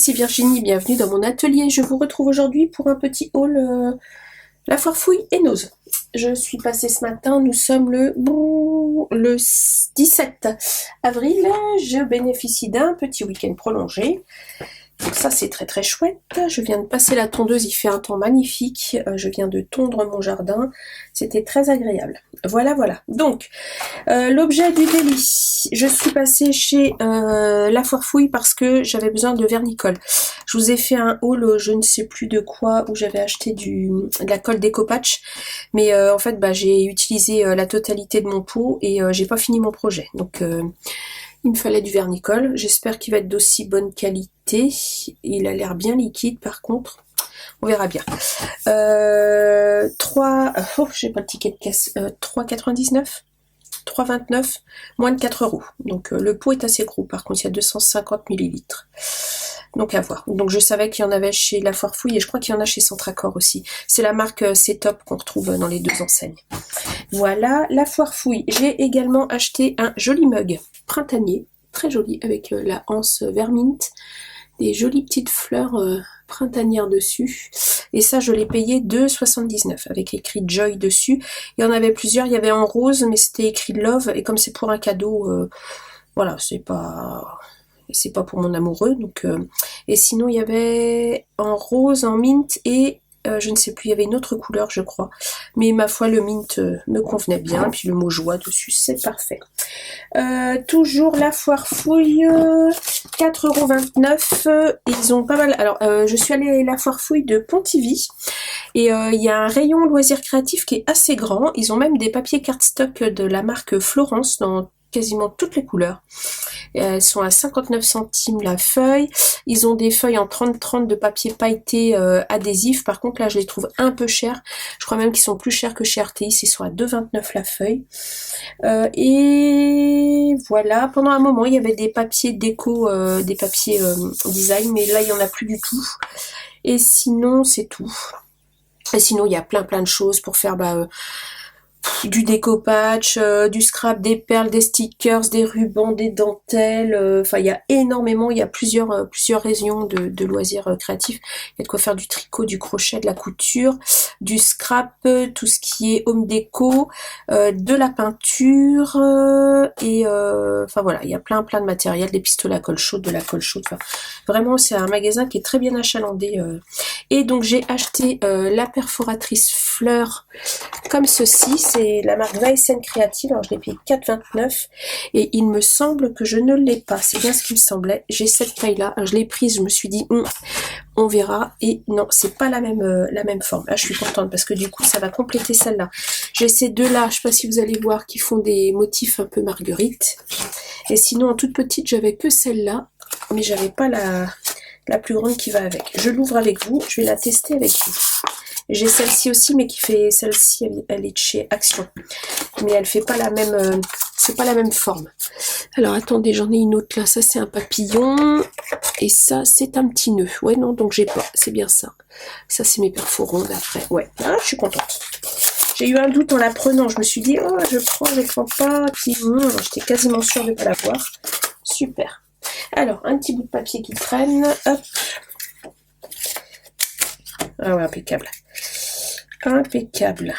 ici Virginie, bienvenue dans mon atelier. Je vous retrouve aujourd'hui pour un petit haul La Foire Fouille et Nose. Je suis passée ce matin, nous sommes le 17 avril. Je bénéficie d'un petit week-end prolongé. Donc ça c'est très très chouette. Je viens de passer la tondeuse, il fait un temps magnifique. Je viens de tondre mon jardin. C'était très agréable. Voilà. Donc, l'objet du délit. Je suis passée chez La Foire Fouille parce que j'avais besoin de vernicole. Je vous ai fait un haul, je ne sais plus de quoi, où j'avais acheté de la colle Décopatch. Mais en fait, j'ai utilisé la totalité de mon pot et j'ai pas fini mon projet. Donc, il me fallait du vernicole. J'espère qu'il va être d'aussi bonne qualité. Il a l'air bien liquide par contre. On verra bien. 3... j'ai pas le ticket de caisse. 3,99 3,29, moins de 4 €. Donc le pot est assez gros. Par contre, il y a 250 millilitres. Donc à voir. Donc je savais qu'il y en avait chez La Foire Fouille et je crois qu'il y en a chez Centracor aussi. C'est la marque C'est Top qu'on retrouve dans les deux enseignes. Voilà, La Foire Fouille. J'ai également acheté un joli mug printanier, très joli, avec la anse vermint, des jolies petites fleurs printanières dessus. Et ça, je l'ai payé 2,79 avec écrit Joy dessus. Il y en avait plusieurs, il y avait en rose, mais c'était écrit Love. Et comme c'est pour un cadeau, voilà, c'est pas pour mon amoureux. Donc, et sinon, il y avait en rose, en mint et je ne sais plus, il y avait une autre couleur, je crois. Mais ma foi, le mint me convenait bien. Puis le mot joie dessus, c'est parfait. Toujours La Foire Fouille, 4,29 €. Ils ont pas mal. Alors, je suis allée à La Foire Fouille de Pontivy. Et il y a un rayon loisirs créatifs qui est assez grand. Ils ont même des papiers cardstock de la marque Florence dans quasiment toutes les couleurs. Elles sont à 59 centimes la feuille. Ils ont des feuilles en 30-30 de papier pailleté adhésif. Par contre là je les trouve un peu chers. Je crois même qu'ils sont plus chers que chez RTX. Ils sont à 2,29 la feuille. Et voilà. Pendant un moment il y avait des papiers déco, des papiers design. Mais là il n'y en a plus du tout. Et sinon c'est tout. Et sinon il y a plein de choses pour faire du décopatch, du scrap, des perles, des stickers, des rubans, des dentelles, enfin il y a énormément, il y a plusieurs rayons de loisirs créatifs. Il y a de quoi faire du tricot, du crochet, de la couture, du scrap, tout ce qui est home déco, de la peinture, et enfin voilà, il y a plein de matériel, des pistolets à colle chaude, de la colle chaude, enfin vraiment c'est un magasin qui est très bien achalandé. Et donc j'ai acheté la perforatrice fleur comme ceci, c'est la marque Weissen Creative, alors je l'ai payé 4,29 et il me semble que je ne l'ai pas, c'est bien ce qu'il me semblait. J'ai cette taille là, je l'ai prise, je me suis dit on verra, et non c'est pas la même forme. Là je suis contente parce que du coup ça va compléter celle-là. J'ai ces deux là, je sais pas si vous allez voir, qui font des motifs un peu marguerite, et sinon en toute petite j'avais que celle-là, mais j'avais pas la plus grande qui va avec. Je l'ouvre avec vous, je vais la tester avec vous. J'ai celle-ci aussi, mais celle-ci, elle est de chez Action. Mais elle fait pas la même, c'est pas la même forme. Alors attendez, j'en ai une autre là. Ça c'est un papillon. Et ça c'est un petit nœud. Ouais non, donc j'ai pas. C'est bien ça. Ça c'est mes perforons d'après. Ouais, ah, je suis contente. J'ai eu un doute en la prenant. Je me suis dit, oh je prends pas. Puis j'étais quasiment sûre de ne pas l'avoir. Super. Alors, un petit bout de papier qui traîne. Hop. Ah ouais, impeccable. Impeccable.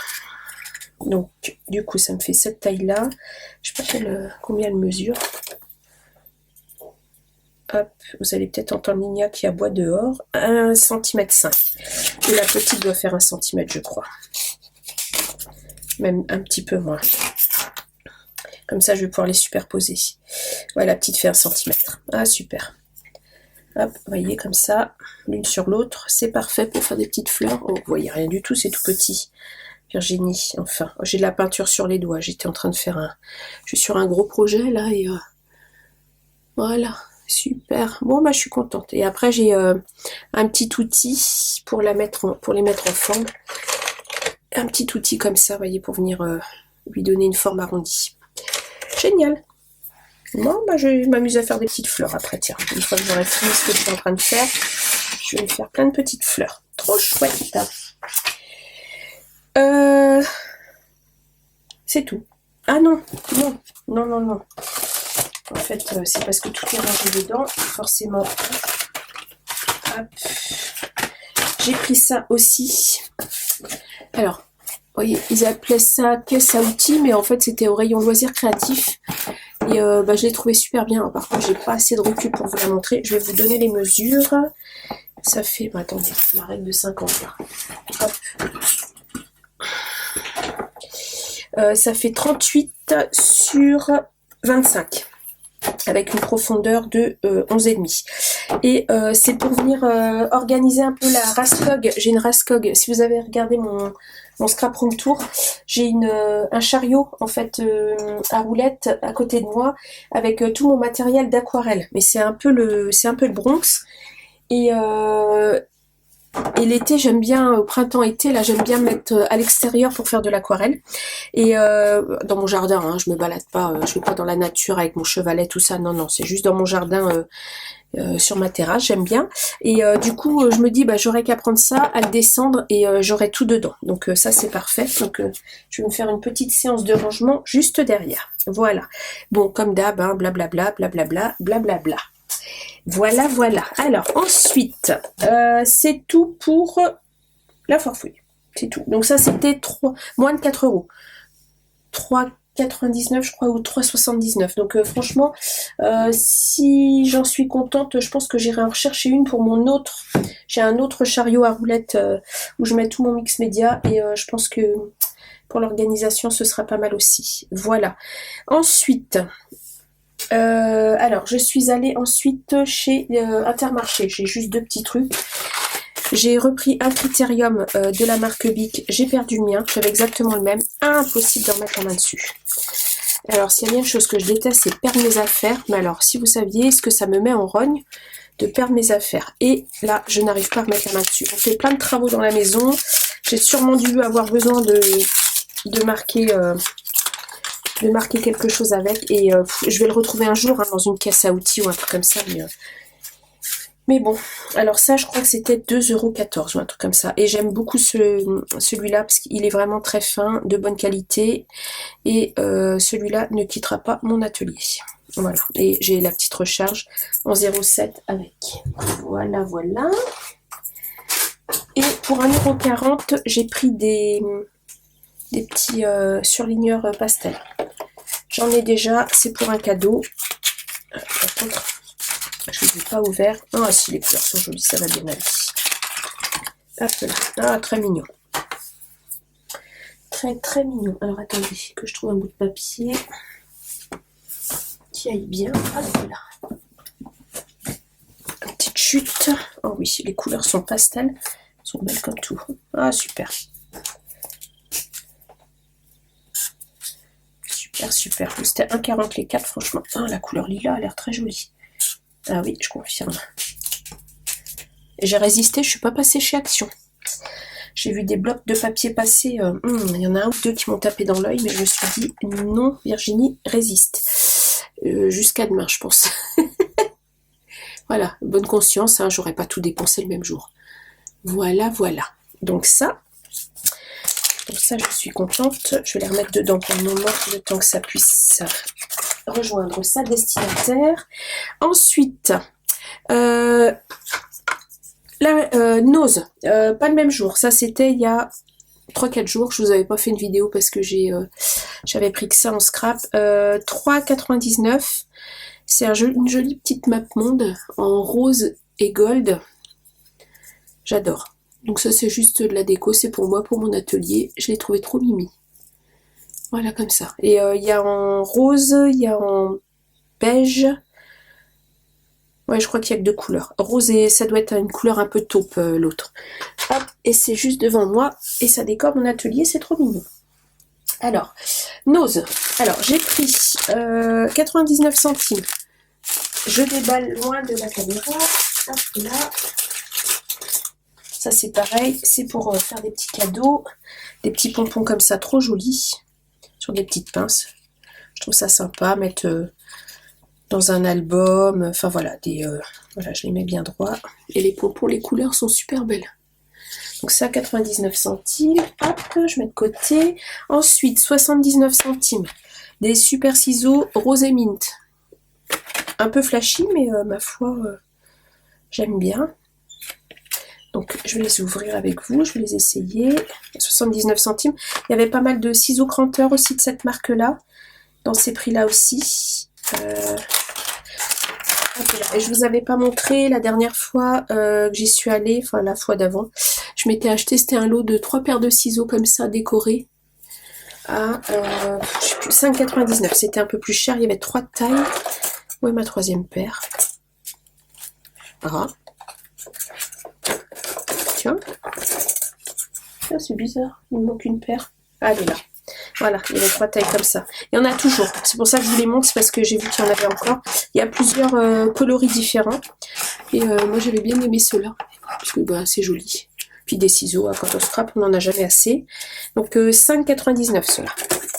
Donc, du coup, ça me fait cette taille-là. Je sais pas combien elle mesure. Hop, vous allez peut-être entendre Nina qui aboie dehors. 1,5 cm. Et la petite doit faire 1 cm, je crois. Même un petit peu moins. Comme ça, je vais pouvoir les superposer. Ouais, la petite fait 1 cm. Ah, super. Hop, vous voyez, comme ça, l'une sur l'autre, c'est parfait pour faire des petites fleurs. Oh, vous voyez rien du tout, c'est tout petit. Virginie, enfin, j'ai de la peinture sur les doigts. J'étais en train de faire je suis sur un gros projet là et voilà, super. Bon, je suis contente. Et après, j'ai un petit outil pour les mettre en forme. Un petit outil comme ça, vous voyez, pour venir lui donner une forme arrondie. Génial. Bon, je m'amuse à faire des petites fleurs après, tiens. Une fois que j'aurai fini ce que je suis en train de faire, je vais me faire plein de petites fleurs. Trop chouette. C'est tout. Ah non. En fait, c'est parce que tout est rangé dedans, forcément. Hop. J'ai pris ça aussi. Alors, vous voyez, ils appelaient ça caisse à outils, mais en fait c'était au rayon loisirs créatifs. Et je l'ai trouvé super bien. Par contre, j'ai pas assez de recul pour vous la montrer. Je vais vous donner les mesures. Ça fait, attendez, la règle de 50 là. Hop. Ça fait 38 sur 25. Avec une profondeur de 11,5. Et c'est pour venir organiser un peu la Raskog. J'ai une Raskog. Si vous avez regardé mon scrap room tour, j'ai un chariot en fait à roulettes à côté de moi avec tout mon matériel d'aquarelle. Mais c'est un peu le Bronx. Et l'été, j'aime bien, au printemps-été, là, j'aime bien me mettre à l'extérieur pour faire de l'aquarelle. Et dans mon jardin, hein, je me balade pas, je vais pas dans la nature avec mon chevalet, tout ça. Non, non, c'est juste dans mon jardin, sur ma terrasse, j'aime bien. Et du coup, je me dis, j'aurais qu'à prendre ça, à le descendre, et j'aurai tout dedans. Donc ça, c'est parfait. Donc je vais me faire une petite séance de rangement juste derrière. Voilà. Bon, comme d'hab, hein, blablabla, blablabla, blablabla. Voilà, voilà. Alors, ensuite, c'est tout pour la forfouille. C'est tout. Donc ça, c'était moins de 4 euros. 3,99 je crois, ou 3,79. Donc franchement, si j'en suis contente, je pense que j'irai en rechercher une pour mon autre. J'ai un autre chariot à roulettes où je mets tout mon mix média. Et je pense que pour l'organisation, ce sera pas mal aussi. Voilà. Ensuite... alors, je suis allée ensuite chez Intermarché. J'ai juste 2 petits trucs. J'ai repris un critérium de la marque Bic. J'ai perdu le mien. J'avais exactement le même. Impossible d'en mettre la main dessus. Alors, s'il y a bien une chose que je déteste, c'est perdre mes affaires. Mais alors, si vous saviez ce que ça me met en rogne de perdre mes affaires. Et là, je n'arrive pas à remettre la main dessus. On fait plein de travaux dans la maison. J'ai sûrement dû avoir besoin de marquer... de marquer quelque chose avec et je vais le retrouver un jour hein, dans une caisse à outils ou un truc comme ça mais bon, alors ça je crois que c'était 2,14 € ou un truc comme ça et j'aime beaucoup celui-là parce qu'il est vraiment très fin, de bonne qualité et celui-là ne quittera pas mon atelier. Voilà, et j'ai la petite recharge en 0,7 avec. Voilà, voilà. Et pour 1,40 €, j'ai pris des petits surligneurs pastel. J'en ai déjà, c'est pour un cadeau. Par contre, je ne les ai pas ouverts. Ah si, les couleurs sont jolies, ça va bien aller. Hop là. Ah, très mignon. Très très mignon. Alors attendez, que je trouve un bout de papier qui aille bien. Hop là. Une petite chute. Oh oui, les couleurs sont pastel. Elles sont belles comme tout. Ah, super. Super. C'était 1,40 les 4, franchement. Ah, la couleur lilas a l'air très jolie. Ah oui, je confirme. J'ai résisté, je suis pas passée chez Action. J'ai vu des blocs de papier passer. Il y en a un ou deux qui m'ont tapé dans l'œil, mais je me suis dit non, Virginie, résiste. Jusqu'à demain, je pense. Voilà, bonne conscience, hein, j'aurais pas tout dépensé le même jour. Voilà. Donc ça, je suis contente. Je vais les remettre dedans pour le moment, le temps que ça puisse rejoindre sa destinataire. Ensuite, la Nose, pas le même jour. Ça, c'était il y a 3-4 jours. Je vous avais pas fait une vidéo parce que j'avais pris que ça en scrap. 3,99 €. C'est une jolie petite map monde en rose et gold. J'adore. Donc ça c'est juste de la déco, c'est pour moi, pour mon atelier. Je l'ai trouvé trop mimi. Voilà comme ça. Et il y a en rose, il y a en beige. Ouais, je crois qu'il y a que 2 couleurs. Rose et ça doit être une couleur un peu taupe l'autre. Hop, et c'est juste devant moi et ça décore mon atelier, c'est trop mignon. Alors, Nose. Alors, j'ai pris 99 centimes. Je déballe loin de la caméra. Hop là. Ça c'est pareil, c'est pour faire des petits cadeaux, des petits pompons comme ça, trop jolis, sur des petites pinces. Je trouve ça sympa, mettre dans un album, enfin voilà, voilà, je les mets bien droit. Et les pompons, les couleurs sont super belles. Donc ça, 99 centimes, hop, je mets de côté. Ensuite, 79 centimes, des super ciseaux rose et mint. Un peu flashy, mais ma foi, j'aime bien. Donc je vais les ouvrir avec vous, je vais les essayer. 79 centimes. Il y avait pas mal de ciseaux cranteurs aussi de cette marque-là. Dans ces prix-là aussi. Et je vous avais pas montré la dernière fois que j'y suis allée, enfin la fois d'avant. Je m'étais acheté, c'était un lot de 3 paires de ciseaux comme ça décorés à je sais plus, 5,99. C'était un peu plus cher, il y avait 3 tailles. Où est ma troisième paire? Ah. Tiens. Ah, c'est bizarre, il me manque une paire. Ah, elle est là. Voilà, il y avait 3 tailles comme ça. Il y en a toujours. C'est pour ça que je vous les montre, c'est parce que j'ai vu qu'il y en avait encore. Il y a plusieurs coloris différents. Et moi, j'avais bien aimé ceux-là. Parce que bah, c'est joli. Puis des ciseaux, hein, quand on scrape, on n'en a jamais assez. Donc 5,99 ceux-là.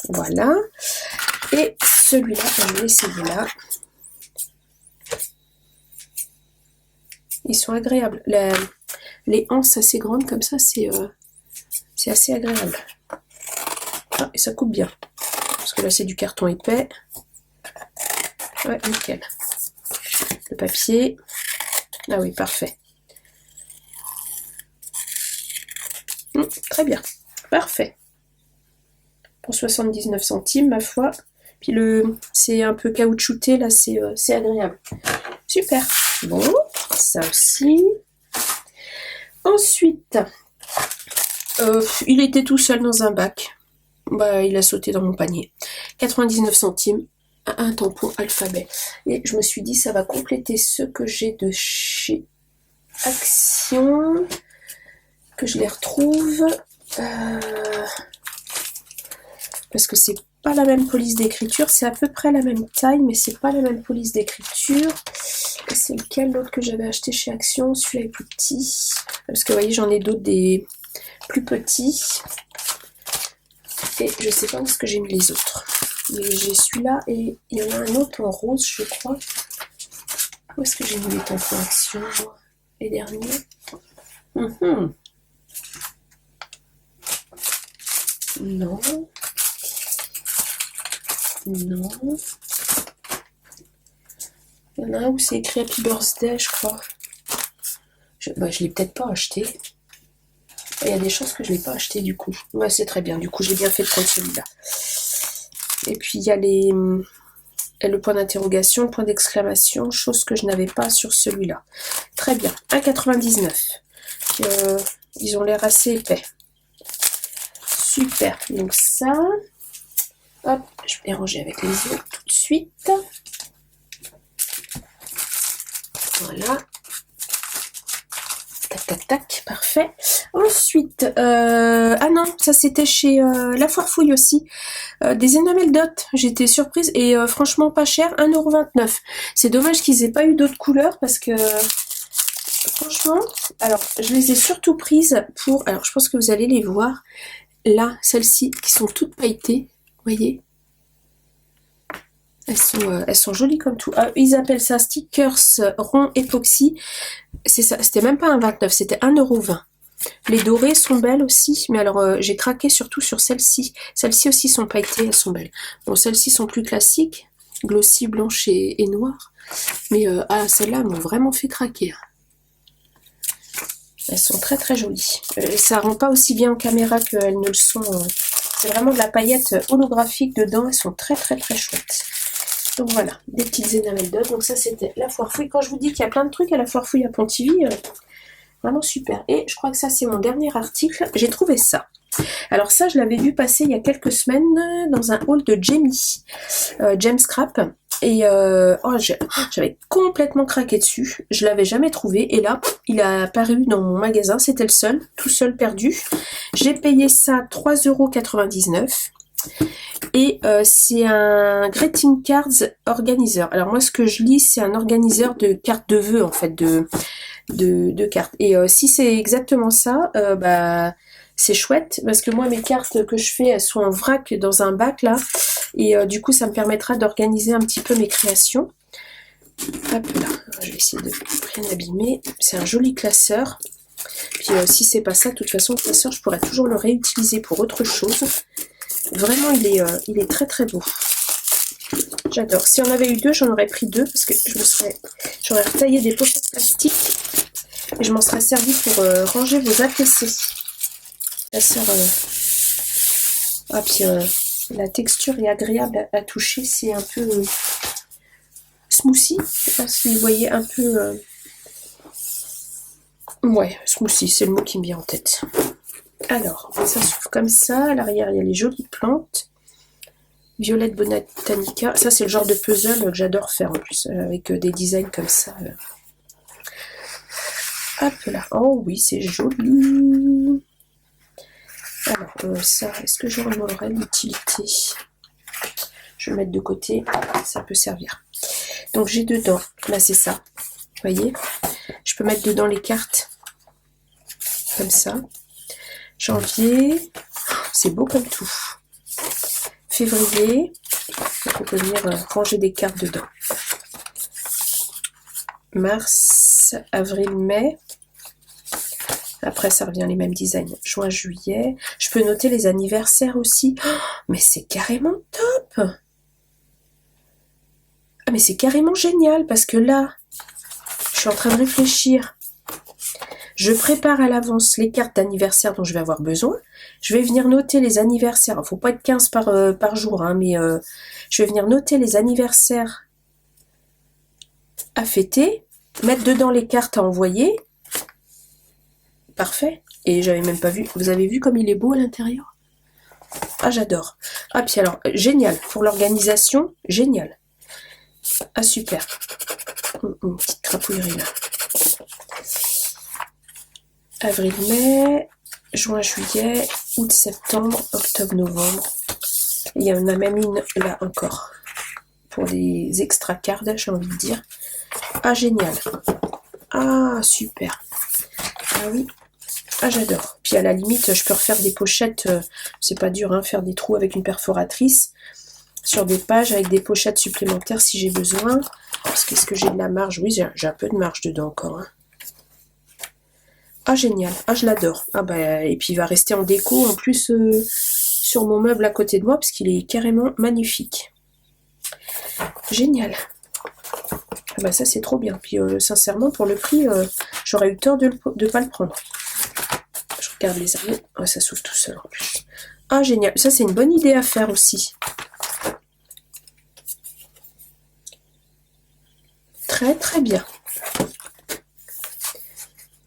Voilà. Et celui-là, on va essayer là. Ils sont agréables. Les anses assez grandes comme ça, c'est assez agréable. Ah, et ça coupe bien. Parce que là, c'est du carton épais. Ouais, nickel. Le papier. Ah oui, parfait. Très bien. Parfait. Pour 79 centimes, ma foi. Puis c'est un peu caoutchouté, là, c'est agréable. Super. Bon, ça aussi. Ensuite, il était tout seul dans un bac. Bah, il a sauté dans mon panier. 99 centimes, un tampon alphabet. Et je me suis dit, ça va compléter ce que j'ai de chez Action. Que je les retrouve. Parce que c'est pas la même police d'écriture. C'est à peu près la même taille, mais c'est pas la même police d'écriture. Et c'est lequel l'autre que j'avais acheté chez Action? Celui-là est plus petit. Parce que vous voyez, j'en ai d'autres des plus petits. Et je sais pas où est-ce que j'ai mis les autres. Mais j'ai celui-là et il y en a un autre en rose, je crois. Où est-ce que j'ai mis les tampons Action, les derniers? Non. Non. Il y en a un où c'est écrit Happy Birthday, je crois. Je l'ai peut-être pas acheté. Il y a des chances que je ne l'ai pas acheté du coup. Ouais, c'est très bien. Du coup, j'ai bien fait de prendre celui-là. Et puis, il y a le point d'interrogation, le point d'exclamation, chose que je n'avais pas sur celui-là. Très bien. 1,99. Ils ont l'air assez épais. Super. Donc ça, hop, je vais les ranger avec les autres tout de suite. Voilà. Tac, tac, tac, parfait. Ensuite, ah non, ça c'était chez La Foire Fouille aussi. Des enamel dot, j'étais surprise et franchement pas cher, 1,29 €. C'est dommage qu'ils aient pas eu d'autres couleurs parce que franchement, alors je les ai surtout prises pour, alors je pense que vous allez les voir, là, celles-ci qui sont toutes pailletées, vous voyez. Elles sont jolies comme tout. Ah, ils appellent ça stickers rond époxy. C'est ça, c'était même pas 1,29 €, c'était 1,20 €. Les dorées sont belles aussi, mais alors j'ai craqué surtout sur celles-ci. Celles-ci aussi sont pailletées, elles sont belles. Bon, celles-ci sont plus classiques, glossy, blanche et noire. Mais celles-là m'ont vraiment fait craquer. Elles sont très très jolies. Ça rend pas aussi bien en caméra qu'elles ne le sont. C'est vraiment de la paillette holographique dedans. Elles sont très très très chouettes. Donc voilà, des petites enamel dot. Donc ça c'était La Foire Fouille. Quand je vous dis qu'il y a plein de trucs à La Foire Fouille à Pontivy, vraiment super. Et je crois que ça c'est mon dernier article. J'ai trouvé ça. Alors ça je l'avais vu passer il y a quelques semaines dans un haul de Jamie. James Scrap. Et j'avais complètement craqué dessus. Je l'avais jamais trouvé. Et là, il a apparu dans mon magasin. C'était le seul, tout seul perdu. J'ai payé ça 3,99 €. Et c'est un greeting cards organiseur. Alors moi ce que je lis c'est un organiseur de cartes de vœux en fait, de cartes. Et si c'est exactement ça, c'est chouette parce que moi mes cartes que je fais elles sont en vrac dans un bac là. Et du coup ça me permettra d'organiser un petit peu mes créations. Hop là, je vais essayer de rien abîmer. C'est un joli classeur. Puis si c'est pas ça, de toute façon le classeur je pourrais toujours le réutiliser pour autre chose. Vraiment, il est très très beau. J'adore. Si on avait eu deux, j'en aurais pris deux parce que j'aurais retaillé des pochettes plastiques Et je m'en serais servi pour ranger vos APC. La sœur, ah, puis la texture est agréable à toucher. C'est un peu smoothie. Je sais pas si vous voyez un peu... Ouais, smoothie, c'est le mot qui me vient en tête. Alors, ça s'ouvre comme ça. À l'arrière, il y a les jolies plantes. Violette Botanica. Ça, c'est le genre de puzzle que j'adore faire en plus, avec des designs comme ça. Hop là. Oh oui, c'est joli. Alors, ça, est-ce que j'en aurais l'utilité? Je vais le mettre de côté. Ça peut servir. Donc, j'ai dedans. Là, c'est ça. Vous voyez? Je peux mettre dedans les cartes. Comme ça. Janvier. C'est beau comme tout. Février. On peut venir ranger des cartes dedans. Mars, avril, mai. Après, ça revient les mêmes designs. Juin, juillet. Je peux noter les anniversaires aussi. Oh, mais c'est carrément top! Ah, mais c'est carrément génial parce que là, je suis en train de réfléchir. Je prépare à l'avance les cartes d'anniversaire dont je vais avoir besoin. Je vais venir noter les anniversaires. Il ne faut pas être 15 par jour, hein, mais je vais venir noter les anniversaires à fêter, mettre dedans les cartes à envoyer. Parfait. Et j'avais même pas vu. Vous avez vu comme il est beau à l'intérieur? Ah, j'adore. Ah, puis alors, génial. Pour l'organisation, génial. Ah, super. Une petite crapouillerie là. Avril, mai, juin, juillet, août, septembre, octobre, novembre. Il y en a même une là encore. Pour les extra cards, j'ai envie de dire. Ah, génial. Ah, super. Ah oui. Ah, j'adore. Puis à la limite, je peux refaire des pochettes. C'est pas dur, hein, faire des trous avec une perforatrice. Sur des pages avec des pochettes supplémentaires si j'ai besoin. Parce que est-ce que j'ai de la marge? Oui, j'ai un peu de marge dedans encore. Hein. Ah, génial. Ah, je l'adore. Ah, bah, et puis il va rester en déco en plus sur mon meuble à côté de moi parce qu'il est carrément magnifique. Génial. Ah, bah, ça, c'est trop bien. Puis sincèrement, pour le prix, j'aurais eu tort de ne pas le prendre. Je regarde les anneaux. Ah, ça s'ouvre tout seul en plus. Ah, génial. Ça, c'est une bonne idée à faire aussi. Très, très bien.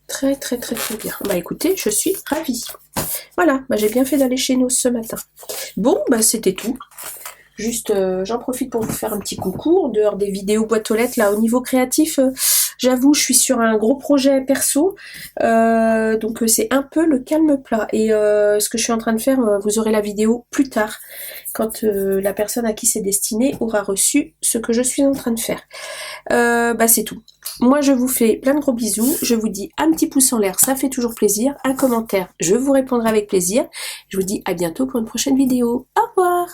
Très, très, très, très bien. Bah écoutez, je suis ravie. Voilà, bah, j'ai bien fait d'aller chez nous ce matin. Bon, bah c'était tout. Juste, j'en profite pour vous faire un petit coucou. En dehors des vidéos boîte aux lettres, là, au niveau créatif, j'avoue, je suis sur un gros projet perso. Donc, c'est un peu le calme plat. Et ce que je suis en train de faire, vous aurez la vidéo plus tard. Quand la personne à qui c'est destiné aura reçu ce que je suis en train de faire. Bah, c'est tout. Moi, je vous fais plein de gros bisous. Je vous dis un petit pouce en l'air, ça fait toujours plaisir. Un commentaire, je vous répondrai avec plaisir. Je vous dis à bientôt pour une prochaine vidéo. Au revoir!